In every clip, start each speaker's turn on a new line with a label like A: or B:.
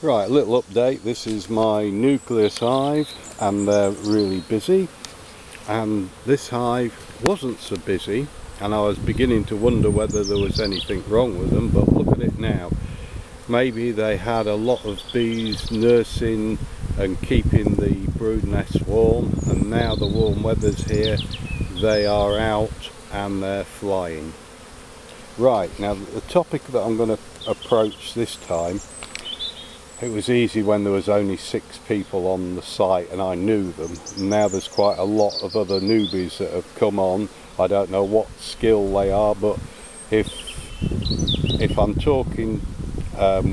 A: Right, a little update. This is my nucleus hive and they're really busy, and this hive wasn't so busy and I was beginning to wonder whether there was anything wrong with them, but look at it now. Maybe they had a lot of bees nursing and keeping the brood nests warm, and now the warm weather's here, they are out and they're flying. Right, now the topic that I'm going to approach this time, it was easy when there was only 6 people on the site and I knew them. Now there's quite a lot of other newbies that have come on. I don't know what skill they are, but if I'm talking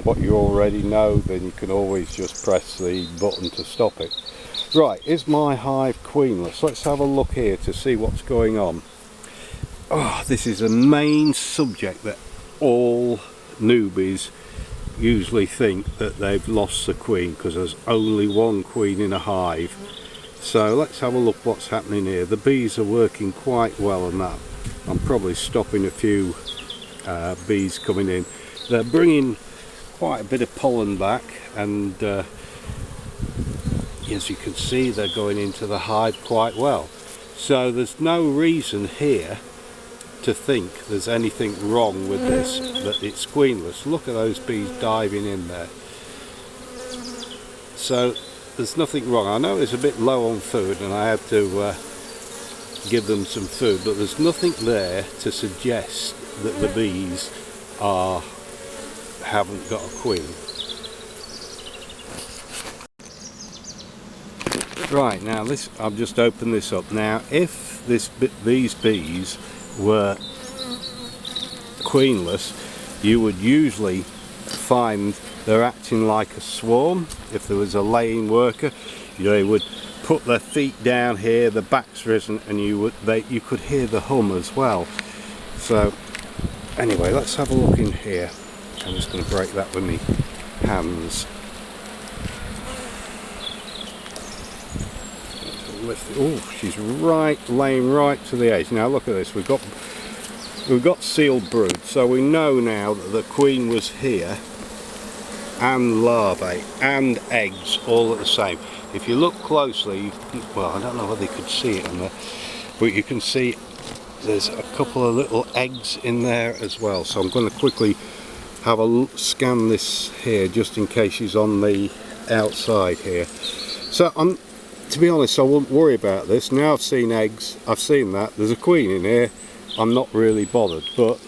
A: what you already know, then you can always just press the button to stop it. Right, is my hive queenless? Let's have a look here to see what's going on. Oh, this is a main subject that all newbies usually think, that they've lost the queen because there's only one queen in a hive. So let's have a look what's happening here. The bees are working quite well on that. I'm probably stopping a few bees coming in. They're bringing quite a bit of pollen back, and as you can see, they're going into the hive quite well. So there's no reason here to think there's anything wrong with this, that it's queenless. Look at those bees diving in there. So there's nothing wrong. I know it's a bit low on food and I have to give them some food, but there's nothing there to suggest that the bees haven't got a queen. Right, now I've just opened this up. Now if these bees were queenless, you would usually find they're acting like a swarm. If there was a laying worker, they would put their feet down here, the back's risen, and you could hear the hum as well. So anyway, let's have a look in here. I'm just going to break that with my hands. Oh, she's laying right to the edge. Now look at this. We've got sealed brood, so we know now that the queen was here, and larvae and eggs all at the same. If you look closely, well, I don't know whether you could see it in there, but you can see there's a couple of little eggs in there as well. So I'm going to quickly have a scan this here just in case she's on the outside here. So to be honest, I wouldn't worry about this. Now I've seen eggs, I've seen that, there's a queen in here, I'm not really bothered. But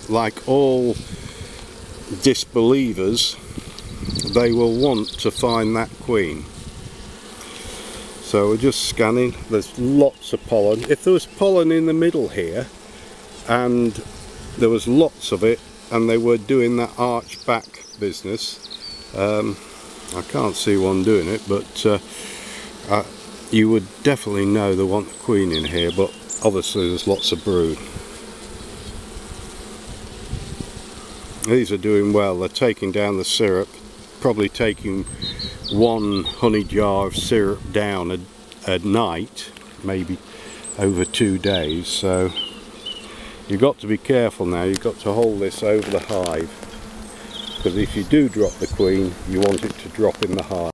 A: like all disbelievers, they will want to find that queen. So we're just scanning. There's lots of pollen. If there was pollen in the middle here and there was lots of it and they were doing that arch back business, I can't see one doing it, but you would definitely know they want the queen in here. But obviously there's lots of brood. These are doing well. They're taking down the syrup, probably taking 1 honey jar of syrup down a night, maybe over 2 days. So you've got to be careful now. You've got to hold this over the hive, because if you do drop the queen, you want it to drop in the hive.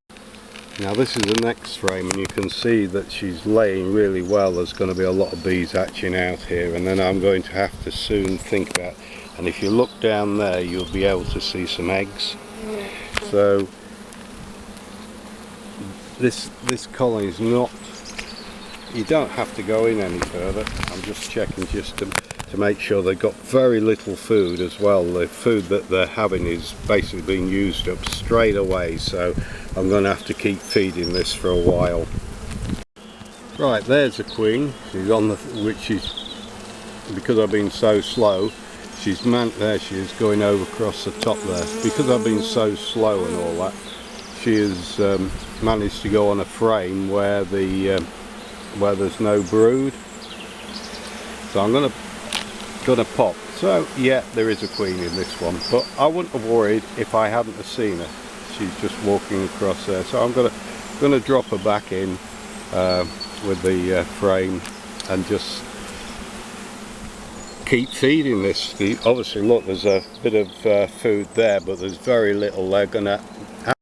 A: Now this is the next frame, and you can see that she's laying really well. There's going to be a lot of bees hatching out here, and then I'm going to have to soon think about, and if you look down there you'll be able to see some eggs. So this colony is not, you don't have to go in any further. I'm just checking just to make sure they've got very little food as well. The food that they're having is basically being used up straight away, so I'm going to have to keep feeding this for a while. Right, there's a queen. She's on which is, because I've been so slow, she's there she is, going over across the top there. Because I've been so slow and all that, she has managed to go on a frame where there's no brood. So I'm gonna pop. So yeah, there is a queen in this one, but I wouldn't have worried if I hadn't have seen her. She's just walking across there. So I'm gonna drop her back in with the frame and just keep feeding this. Obviously look, there's a bit of food there, but there's very little. They're gonna